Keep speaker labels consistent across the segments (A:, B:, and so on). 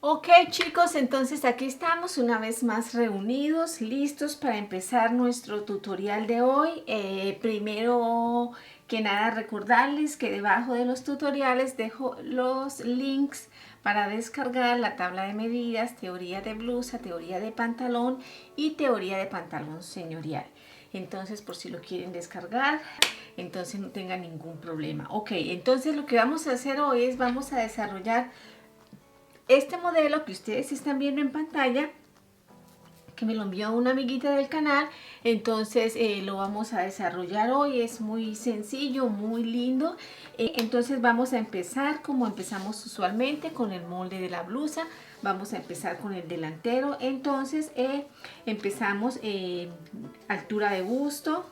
A: Ok, chicos, entonces aquí estamos una vez más reunidos, listos para empezar nuestro tutorial de hoy. Primero que nada recordarles que debajo de los tutoriales dejo los links para descargar la tabla de medidas, teoría de blusa, teoría de pantalón y teoría de pantalón señorial. Entonces, por si lo quieren descargar, entonces no tengan ningún problema. Ok, entonces lo que vamos a hacer hoy es vamos a desarrollar este modelo que ustedes están viendo en pantalla, que me lo envió una amiguita del canal. Entonces lo vamos a desarrollar hoy. Es muy sencillo, muy lindo. Entonces vamos a empezar como empezamos usualmente, con el molde de la blusa. Vamos a empezar con el delantero. Entonces empezamos altura de busto,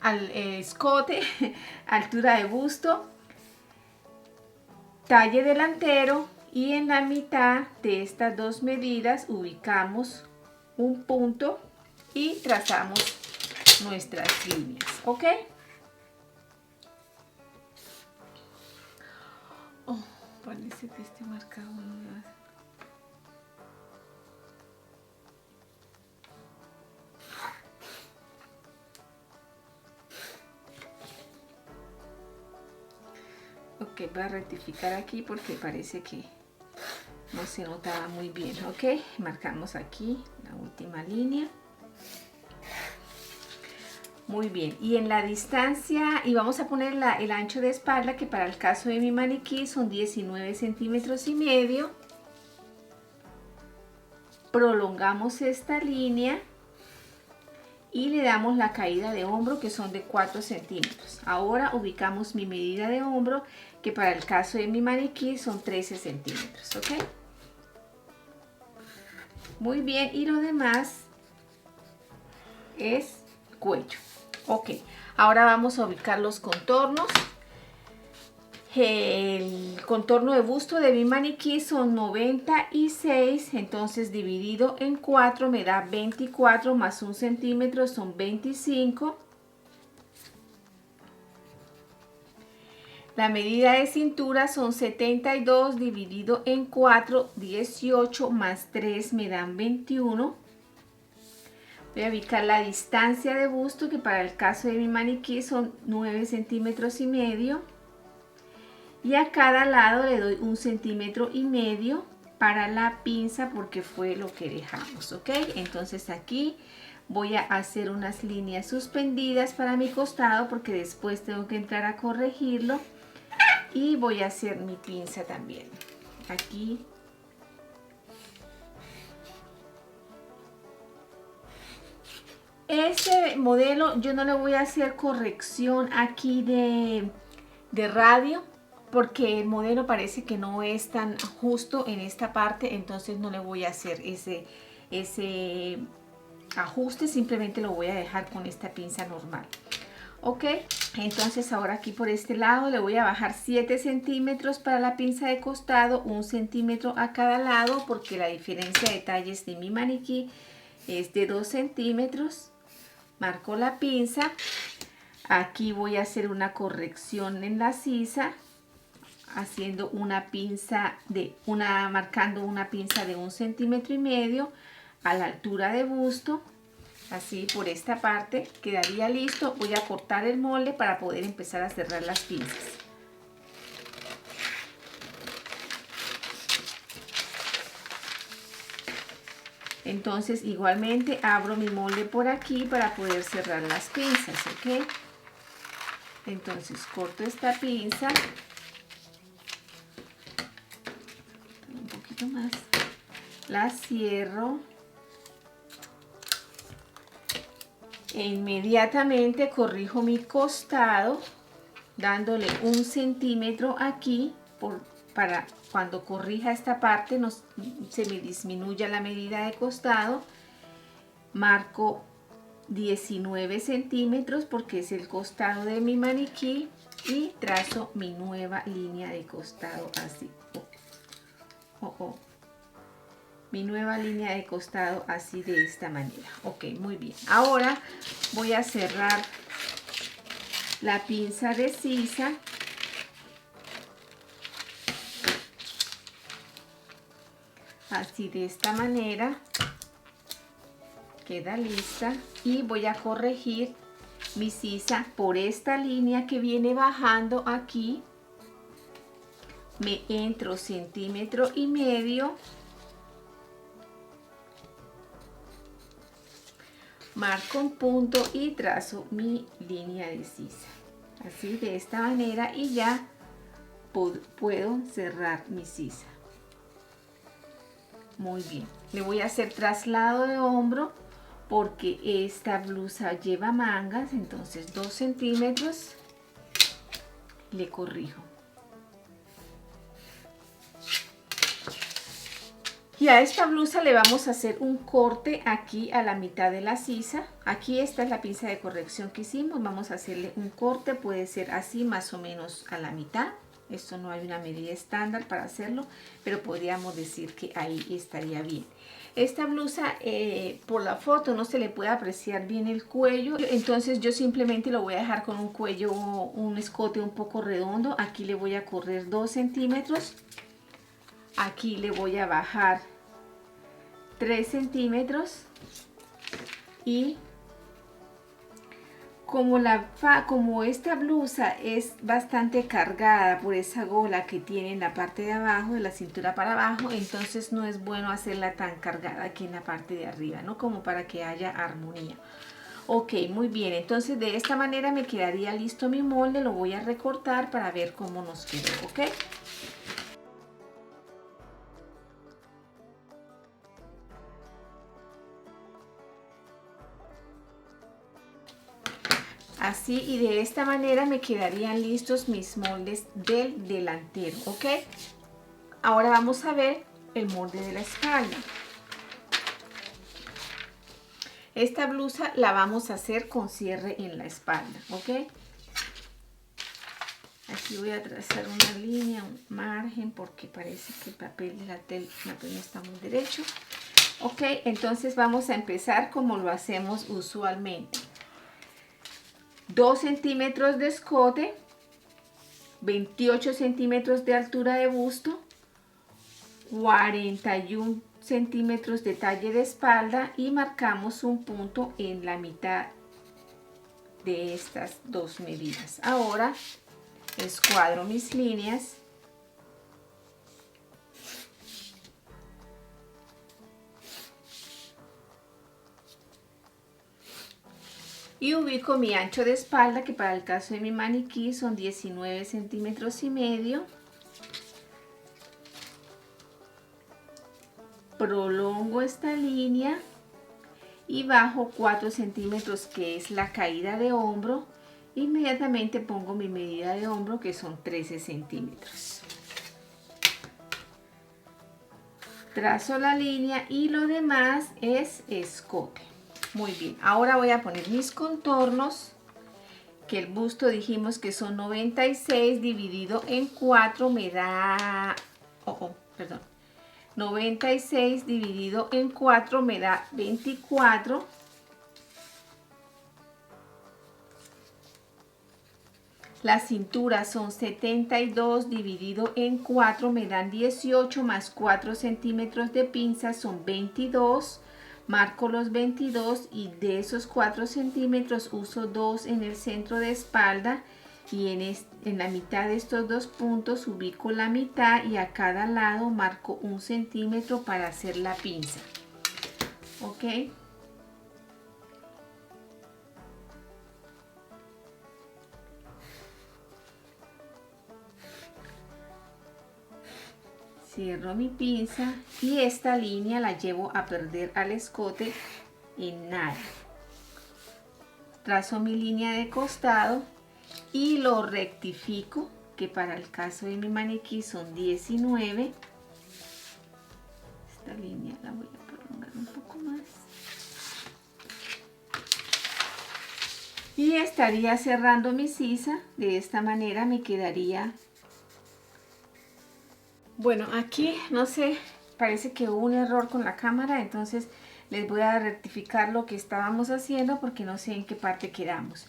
A: al escote, altura de busto, talle delantero, y en la mitad de estas dos medidas ubicamos un punto y trazamos nuestras líneas, ¿ok? Oh, parece que este marcado no me va a... Ok, voy a rectificar aquí porque parece que no se notaba muy bien. Ok, marcamos aquí la última línea. Muy bien, y en la distancia, y vamos a poner el ancho de espalda, que para el caso de mi maniquí son 19 centímetros y medio. Prolongamos esta línea y le damos la caída de hombro, que son de 4 centímetros. Ahora ubicamos mi medida de hombro, que para el caso de mi maniquí son 13 centímetros, ¿ok? Muy bien, y lo demás es cuello. Ok, ahora vamos a ubicar los contornos. El contorno de busto de mi maniquí son 96, entonces dividido en 4 me da 24, más 1 centímetro son 25. La medida de cintura son 72, dividido en 4, 18, más 3 me dan 21. Voy a ubicar la distancia de busto, que para el caso de mi maniquí son 9 centímetros y medio. Y a cada lado le doy 1,5 centímetros para la pinza, porque fue lo que dejamos, ¿ok? Entonces aquí voy a hacer unas líneas suspendidas para mi costado, porque después tengo que entrar a corregirlo. Y voy a hacer mi pinza también. Aquí. Este modelo yo no le voy a hacer corrección aquí de radio, porque el modelo parece que no es tan justo en esta parte, entonces no le voy a hacer ese ajuste, simplemente lo voy a dejar con esta pinza normal. Ok, entonces ahora aquí por este lado le voy a bajar 7 centímetros para la pinza de costado, 1 centímetro a cada lado, porque la diferencia de talles de mi maniquí es de 2 centímetros. Marco la pinza. Aquí voy a hacer una corrección en la sisa, haciendo una pinza marcando una pinza de 1,5 centímetros a la altura de busto. Así por esta parte quedaría listo. Voy a cortar el molde para poder empezar a cerrar las pinzas. Entonces igualmente abro mi molde por aquí para poder cerrar las pinzas, ¿ok? Entonces corto esta pinza un poquito más, la cierro e inmediatamente corrijo mi costado dándole 1 centímetro aquí para cuando corrija esta parte no se me disminuya la medida de costado. Marco 19 centímetros porque es el costado de mi maniquí y trazo mi nueva línea de costado así. Mi nueva línea de costado así, de esta manera. Ok, muy bien. Ahora voy a cerrar la pinza de sisa así de esta manera. Queda lista y voy a corregir mi sisa por esta línea que viene bajando aquí. Me entro 1,5 centímetros, marco un punto y trazo mi línea de sisa, así de esta manera, y ya puedo cerrar mi sisa. Muy bien, le voy a hacer traslado de hombro porque esta blusa lleva mangas, entonces 2 centímetros le corrijo. Y a esta blusa le vamos a hacer un corte aquí a la mitad de la sisa. Aquí esta es la pinza de corrección que hicimos. Vamos a hacerle un corte, puede ser así más o menos a la mitad. Esto no hay una medida estándar para hacerlo, pero podríamos decir que ahí estaría bien. Esta blusa por la foto no se le puede apreciar bien el cuello, entonces yo simplemente lo voy a dejar con un cuello, un escote un poco redondo. Aquí le voy a correr 2 centímetros. Aquí le voy a bajar 3 centímetros y como esta blusa es bastante cargada por esa gola que tiene en la parte de abajo, de la cintura para abajo, entonces no es bueno hacerla tan cargada aquí en la parte de arriba, ¿no? Como para que haya armonía. Ok, muy bien, entonces de esta manera me quedaría listo mi molde. Lo voy a recortar para ver cómo nos quedó, ¿ok? Así, y de esta manera me quedarían listos mis moldes del delantero, ¿ok? Ahora vamos a ver el molde de la espalda. Esta blusa la vamos a hacer con cierre en la espalda, ¿ok? Aquí voy a trazar una línea, un margen, porque parece que el papel de la tela no está muy derecho. Ok, entonces vamos a empezar como lo hacemos usualmente. 2 centímetros de escote, 28 centímetros de altura de busto, 41 centímetros de talle de espalda, y marcamos un punto en la mitad de estas dos medidas. Ahora escuadro mis líneas y ubico mi ancho de espalda, que para el caso de mi maniquí son 19 centímetros y medio. Prolongo esta línea y bajo 4 centímetros, que es la caída de hombro. Inmediatamente pongo mi medida de hombro, que son 13 centímetros. Trazo la línea y lo demás es escote. Muy bien, ahora voy a poner mis contornos, que el busto dijimos que son 96 dividido en 4 me da, 96 dividido en 4 me da 24. La cintura son 72 dividido en 4 me dan 18, más 4 centímetros de pinza son 22. Marco los 22 y de esos 4 centímetros uso 2 en el centro de espalda, y en la mitad de estos dos puntos ubico la mitad y a cada lado marco 1 centímetro para hacer la pinza. ¿Ok? Cierro mi pinza y esta línea la llevo a perder al escote en nada. Trazo mi línea de costado y lo rectifico, que para el caso de mi maniquí son 19. Esta línea la voy a prolongar un poco más. Y estaría cerrando mi sisa. De esta manera me quedaría. Bueno, aquí no sé, parece que hubo un error con la cámara, entonces les voy a rectificar lo que estábamos haciendo porque no sé en qué parte quedamos.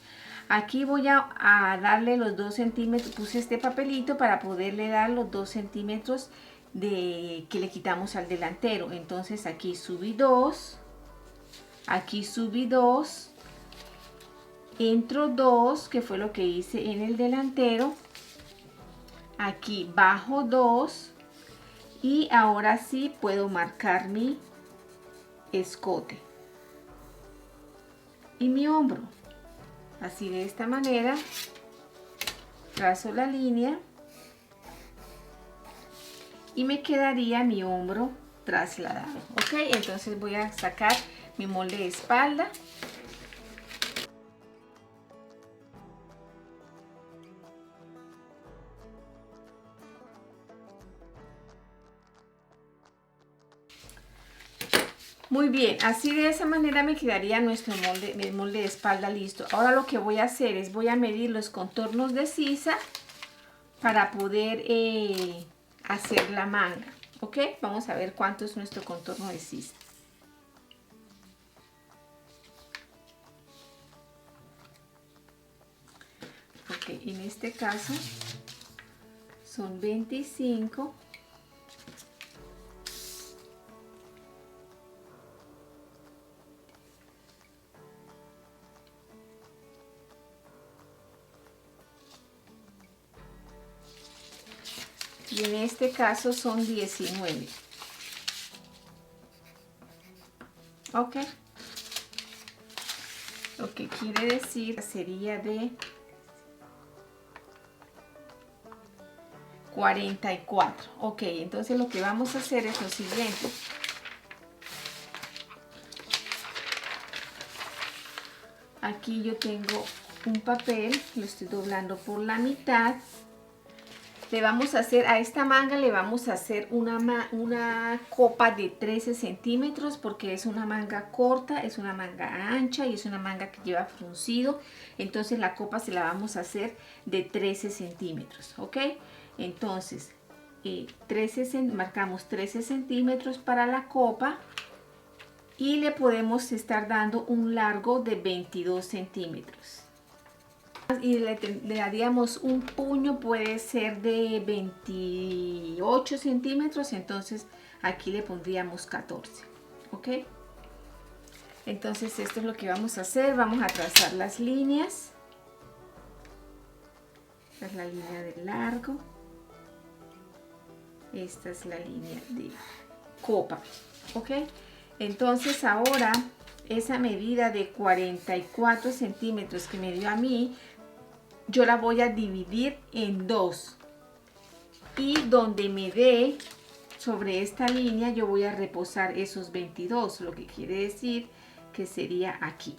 A: Aquí voy a darle los 2 centímetros, puse este papelito para poderle dar los 2 centímetros que le quitamos al delantero. Entonces aquí subí 2, aquí subí 2, entro 2, que fue lo que hice en el delantero, aquí bajo 2 y ahora sí puedo marcar mi escote y mi hombro. Así, de esta manera trazo la línea y me quedaría mi hombro trasladado. Ok, entonces voy a sacar mi molde de espalda. Muy bien, así de esa manera me quedaría nuestro molde, el molde de espalda listo. Ahora lo que voy a hacer es voy a medir los contornos de sisa para poder hacer la manga. Ok, vamos a ver cuánto es nuestro contorno de sisa. Ok, en este caso son 25. Y en este caso son 19. Ok. Lo que quiere decir sería de 44. Ok, entonces lo que vamos a hacer es lo siguiente. Aquí yo tengo un papel, lo estoy doblando por la mitad. Le vamos a hacer a esta manga, le vamos a hacer una copa de 13 centímetros porque es una manga corta, es una manga ancha y es una manga que lleva fruncido. Entonces la copa se la vamos a hacer de 13 centímetros, ¿ok? Entonces marcamos 13 centímetros para la copa y le podemos estar dando un largo de 22 centímetros. Y le daríamos un puño, puede ser de 28 centímetros, entonces aquí le pondríamos 14, ¿ok? Entonces esto es lo que vamos a hacer, vamos a trazar las líneas. Esta es la línea de largo, esta es la línea de copa, ¿ok? Entonces ahora esa medida de 44 centímetros que me dio a mí, yo la voy a dividir en 2 y donde me dé sobre esta línea yo voy a reposar esos 22, lo que quiere decir que sería aquí.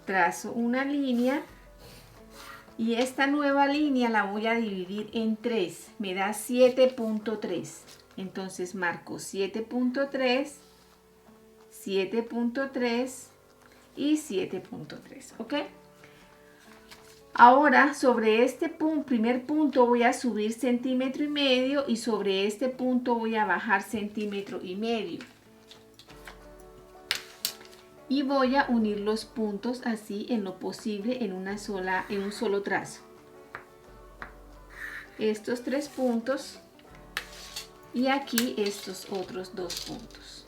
A: Trazo una línea y esta nueva línea la voy a dividir en 3, me da 7.3, entonces marco 7.3, 7.3 y 7.3, ¿ok? Ahora sobre este primer punto voy a subir 1,5 centímetros y sobre este punto voy a bajar 1,5 centímetros. Y voy a unir los puntos así en lo posible en un solo trazo. Estos 3 puntos y aquí estos otros 2 puntos.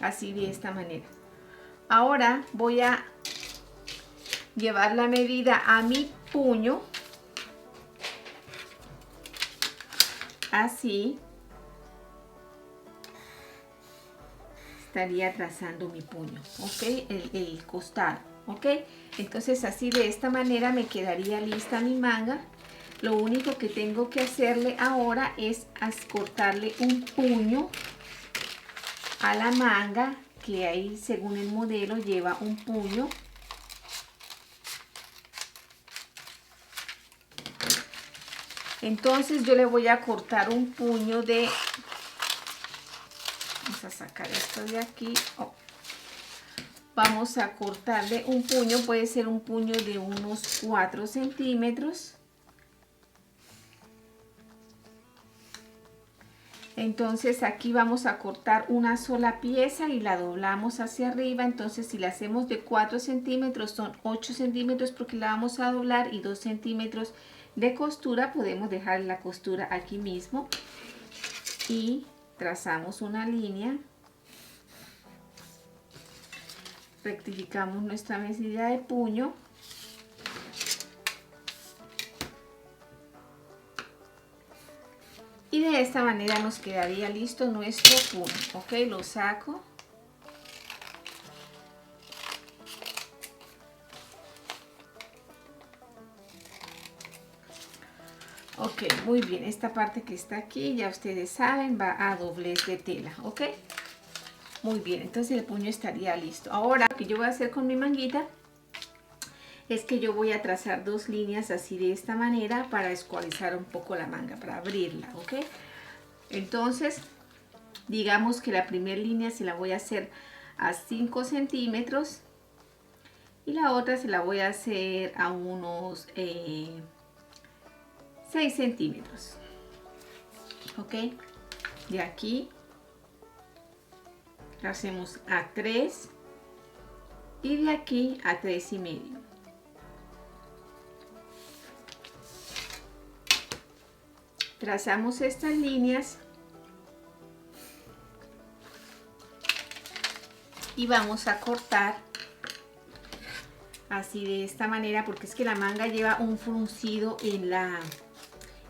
A: Así, de esta manera. Ahora voy a llevar la medida a mi puño. Así. Estaría trazando mi puño, ¿ok? El costado, ¿ok? Entonces así, de esta manera me quedaría lista mi manga. Lo único que tengo que hacerle ahora es cortarle un puño a la manga, que ahí según el modelo lleva un puño. Entonces yo le voy a cortar un puño de, vamos a sacar esto de aquí, vamos a cortarle un puño, puede ser un puño de unos 4 centímetros. Entonces aquí vamos a cortar una sola pieza y la doblamos hacia arriba. Entonces si la hacemos de 4 centímetros son 8 centímetros porque la vamos a doblar, y 2 centímetros de costura. Podemos dejar la costura aquí mismo y trazamos una línea. Rectificamos nuestra medida de puño. Y de esta manera nos quedaría listo nuestro puño. Ok, lo saco. Ok, muy bien. Esta parte que está aquí, ya ustedes saben, va a doblez de tela. Ok, muy bien. Entonces el puño estaría listo. Ahora lo que yo voy a hacer con mi manguita es que yo voy a trazar 2 líneas así de esta manera para escualizar un poco la manga, para abrirla. Ok, entonces digamos que la primera línea se la voy a hacer a 5 centímetros y la otra se la voy a hacer a unos 6 centímetros. Ok, de aquí la hacemos a 3 y de aquí a 3,5. Trazamos estas líneas y vamos a cortar así de esta manera, porque es que la manga lleva un fruncido en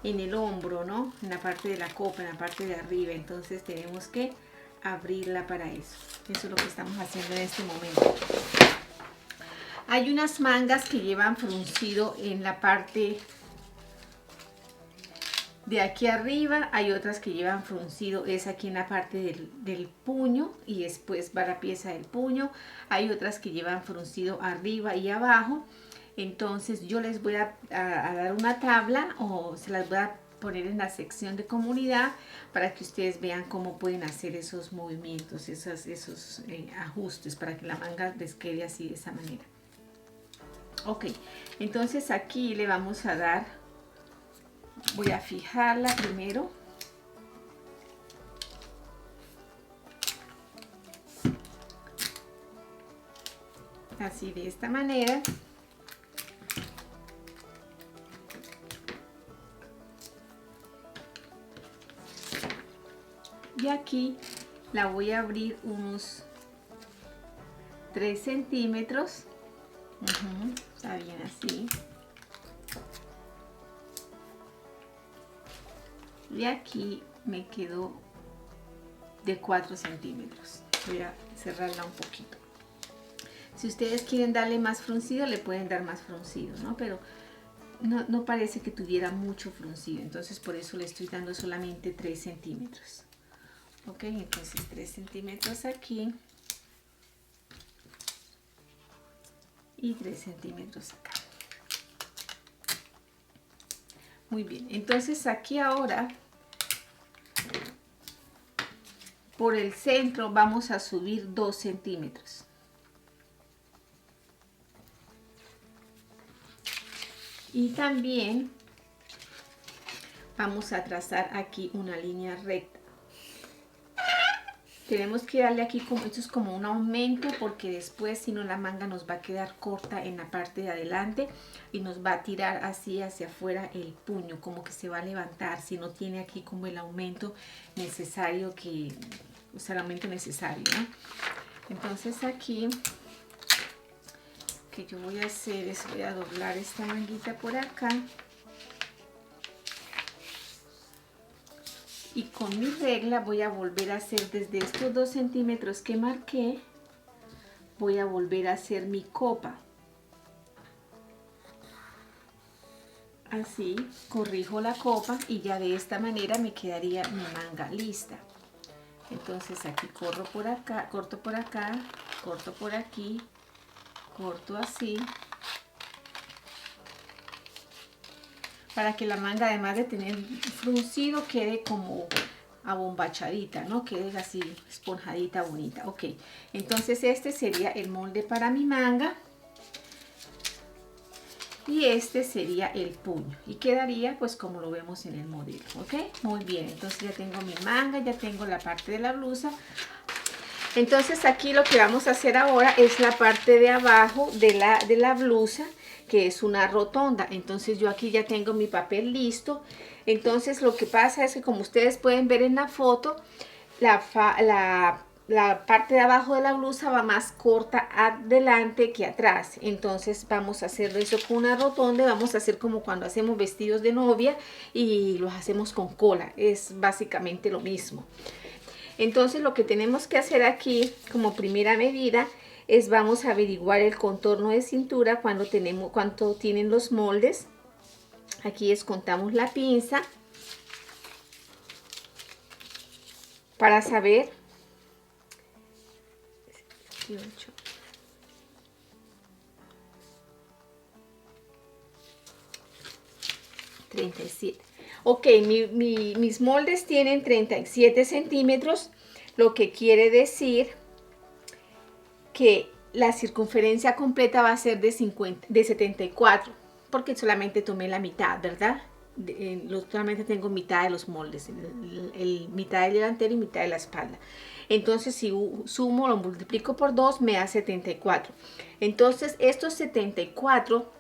A: el hombro, ¿no? En la parte de la copa, en la parte de arriba. Entonces tenemos que abrirla para eso. Eso es lo que estamos haciendo en este momento. Hay unas mangas que llevan fruncido en la parte de aquí arriba, hay otras que llevan fruncido, es aquí en la parte del puño, y después va la pieza del puño. Hay otras que llevan fruncido arriba y abajo. Entonces yo les voy a dar una tabla, o se las voy a poner en la sección de comunidad para que ustedes vean cómo pueden hacer esos movimientos, esos ajustes para que la manga les quede así de esa manera. Ok, entonces aquí le vamos a dar. Voy a fijarla primero. Así de esta manera. Y aquí la voy a abrir unos 3 centímetros. Está bien así. Y aquí me quedó de 4 centímetros. Voy a cerrarla un poquito. Si ustedes quieren darle más fruncido, le pueden dar más fruncido, ¿no? Pero no parece que tuviera mucho fruncido. Entonces por eso le estoy dando solamente 3 centímetros. Ok, entonces 3 centímetros aquí. Y 3 centímetros acá. Muy bien, entonces aquí ahora por el centro vamos a subir 2 centímetros. Y también vamos a trazar aquí una línea recta. Tenemos que darle aquí, como esto es como un aumento, porque después si no la manga nos va a quedar corta en la parte de adelante y nos va a tirar así hacia afuera el puño, como que se va a levantar si no tiene aquí como el aumento necesario, o sea, el aumento necesario, ¿no? Entonces aquí que yo voy a hacer es voy a doblar esta manguita por acá. Y con mi regla voy a volver a hacer desde estos 2 centímetros que marqué, voy a volver a hacer mi copa. Así, corrijo la copa y ya de esta manera me quedaría mi manga lista. Entonces aquí corro por acá, corto por acá, corto por aquí, corto así. Para que la manga, además de tener fruncido, quede como abombachadita, ¿no? Quede así esponjadita, bonita. Ok, entonces este sería el molde para mi manga. y este sería el puño y quedaría pues como lo vemos en el modelo, ¿ok? Muy bien, entonces ya tengo mi manga, ya tengo la parte de la blusa. Entonces aquí lo que vamos a hacer ahora es la parte de abajo de la blusa, que es una rotonda. Entonces yo aquí ya tengo mi papel listo. Entonces lo que pasa es que, como ustedes pueden ver en la foto, la parte de abajo de la blusa va más corta adelante que atrás. Entonces vamos a hacer eso con una rotonda y vamos a hacer como cuando hacemos vestidos de novia y los hacemos con cola. Es básicamente lo mismo. Entonces lo que tenemos que hacer aquí como primera medida es vamos a averiguar el contorno de cintura cuánto tienen los moldes. Aquí descontamos la pinza para saber 18, 37. Ok, mis moldes tienen 37 centímetros, lo que quiere decir que la circunferencia completa va a ser de 74, porque solamente tomé la mitad, ¿verdad? Solamente tengo mitad de los moldes, mitad del delantero y mitad de la espalda. Entonces si sumo, lo multiplico por 2, me da 74. Entonces estos 74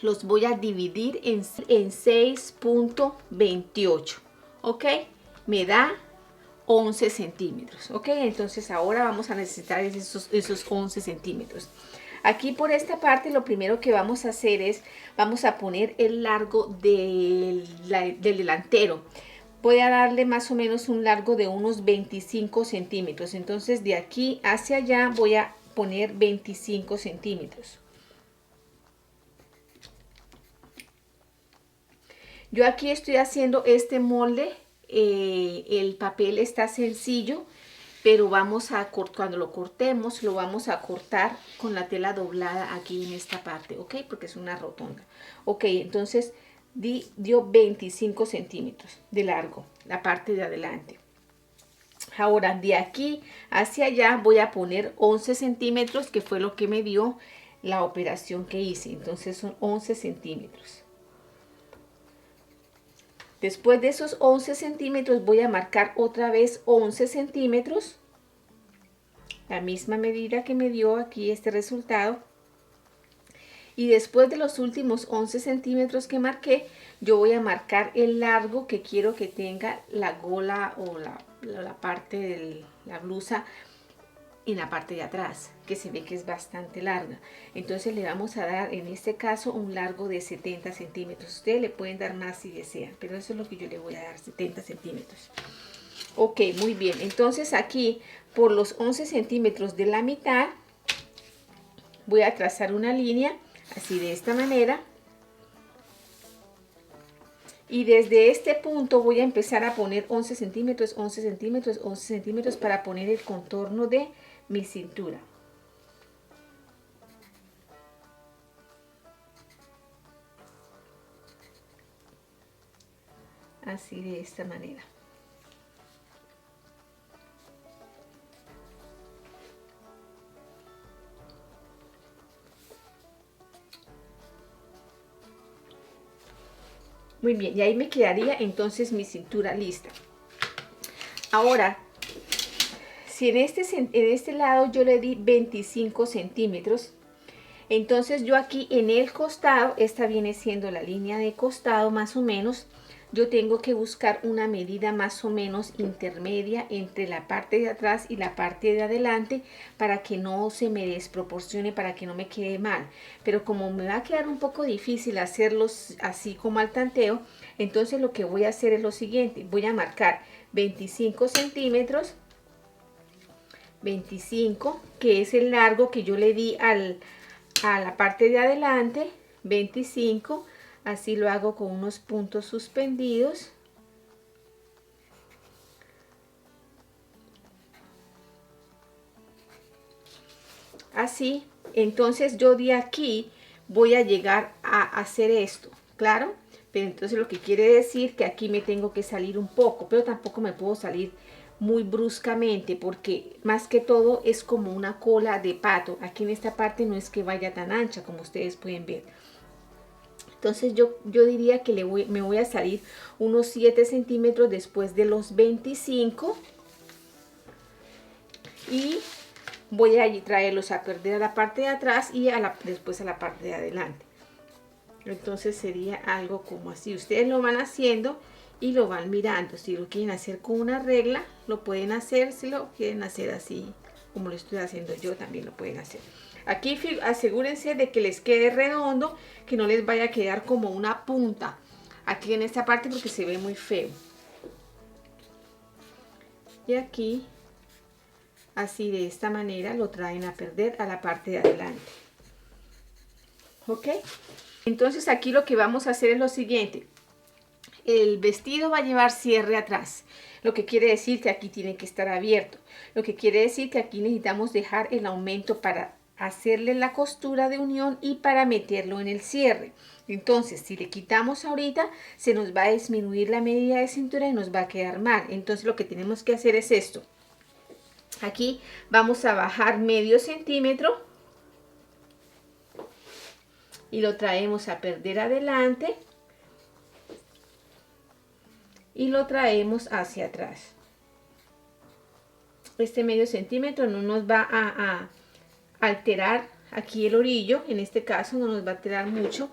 A: los voy a dividir en 6.28, ¿ok? Me da 11 centímetros, ¿ok? Entonces ahora vamos a necesitar esos 11 centímetros. Aquí por esta parte lo primero que vamos a hacer es, vamos a poner el largo del delantero. Voy a darle más o menos un largo de unos 25 centímetros. Entonces de aquí hacia allá voy a poner 25 centímetros. Yo aquí estoy haciendo este molde, el papel está sencillo, pero cuando lo cortemos, lo vamos a cortar con la tela doblada aquí en esta parte, ¿ok? Porque es una rotonda. Ok, entonces dio 25 centímetros de largo, la parte de adelante. Ahora, de aquí hacia allá voy a poner 11 centímetros, que fue lo que me dio la operación que hice. Entonces son 11 centímetros. Después de esos 11 centímetros voy a marcar otra vez 11 centímetros, la misma medida que me dio aquí este resultado. Y después de los últimos 11 centímetros que marqué, yo voy a marcar el largo que quiero que tenga la gola o la parte de la blusa en la parte de atrás, que se ve que es bastante larga. Entonces le vamos a dar en este caso un largo de 70 centímetros. Ustedes le pueden dar más si desean, pero eso es lo que yo le voy a dar, 70 centímetros. Ok, muy bien. Entonces aquí por los 11 centímetros de la mitad voy a trazar una línea así de esta manera. Y desde este punto voy a empezar a poner 11 centímetros, 11 centímetros, 11 centímetros para poner el contorno de mi cintura. Así de esta manera. Muy bien, y ahí me quedaría entonces mi cintura lista. Ahora, si en este lado yo le di 25 centímetros, entonces yo aquí en el costado, esta viene siendo la línea de costado más o menos, yo tengo que buscar una medida más o menos intermedia entre la parte de atrás y la parte de adelante para que no se me desproporcione, para que no me quede mal. Pero como me va a quedar un poco difícil hacerlos así como al tanteo, entonces lo que voy a hacer es lo siguiente, voy a marcar 25 centímetros, 25, que es el largo que yo le di a la parte de adelante, 25, así lo hago con unos puntos suspendidos. Así, entonces yo de aquí voy a llegar a hacer esto, ¿claro? Pero entonces lo que quiere decir que aquí me tengo que salir un poco, pero tampoco me puedo salir muy bruscamente porque más que todo es como una cola de pato. Aquí en esta parte no es que vaya tan ancha como ustedes pueden ver. Entonces yo diría que me voy a salir unos 7 centímetros después de los 25 y voy a traerlos a perder a la parte de atrás y después a la parte de adelante. Entonces sería algo como así. Ustedes lo van haciendo y lo van mirando. Si lo quieren hacer con una regla, lo pueden hacer. Si lo quieren hacer así como lo estoy haciendo yo, también lo pueden hacer. Aquí asegúrense de que les quede redondo, que no les vaya a quedar como una punta aquí en esta parte porque se ve muy feo. Y aquí, así de esta manera, lo traen a perder a la parte de adelante. ¿Ok? Entonces aquí lo que vamos a hacer es lo siguiente. El vestido va a llevar cierre atrás, lo que quiere decir que aquí tiene que estar abierto. Lo que quiere decir que aquí necesitamos dejar el aumento para hacerle la costura de unión y para meterlo en el cierre. Entonces, si le quitamos ahorita, se nos va a disminuir la medida de cintura y nos va a quedar mal. Entonces, lo que tenemos que hacer es esto. Aquí vamos a bajar medio centímetro y lo traemos a perder adelante y lo traemos hacia atrás. Este medio centímetro no nos va a alterar aquí el orillo, en este caso no nos va a alterar mucho,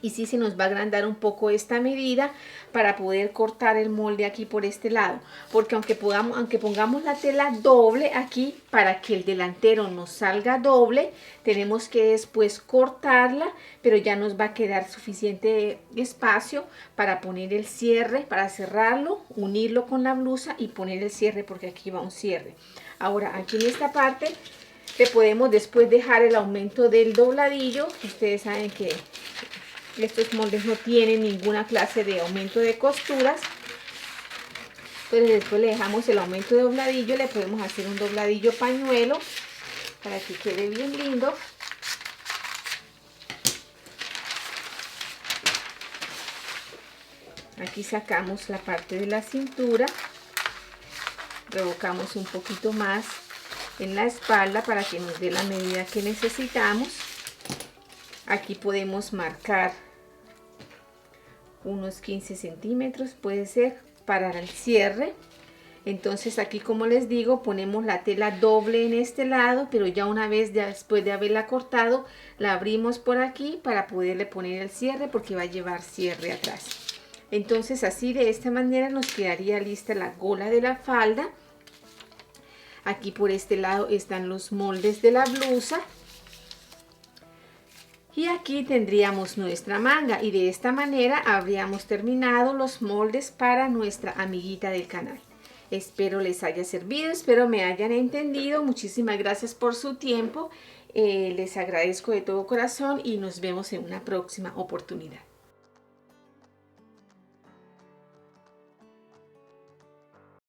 A: y sí se nos va a agrandar un poco esta medida para poder cortar el molde aquí por este lado, porque aunque pongamos la tela doble aquí para que el delantero nos salga doble, tenemos que después cortarla, pero ya nos va a quedar suficiente espacio para poner el cierre, para cerrarlo, unirlo con la blusa y poner el cierre, porque aquí va un cierre. Ahora aquí en esta parte le podemos después dejar el aumento del dobladillo. Ustedes saben que estos moldes no tienen ninguna clase de aumento de costuras. Entonces después le dejamos el aumento de dobladillo. Le podemos hacer un dobladillo pañuelo para que quede bien lindo. Aquí sacamos la parte de la cintura. Revocamos un poquito más en la espalda para que nos dé la medida que necesitamos. Aquí podemos marcar unos 15 centímetros, puede ser, para el cierre. Entonces aquí, como les digo, ponemos la tela doble en este lado, pero ya una vez, ya después de haberla cortado, la abrimos por aquí para poderle poner el cierre, porque va a llevar cierre atrás. Entonces así, de esta manera, nos quedaría lista la gola de la falda. Aquí por este lado están los moldes de la blusa. Y aquí tendríamos nuestra manga, y de esta manera habríamos terminado los moldes para nuestra amiguita del canal. Espero les haya servido, espero me hayan entendido. Muchísimas gracias por su tiempo. Les agradezco de todo corazón y nos vemos en una próxima oportunidad.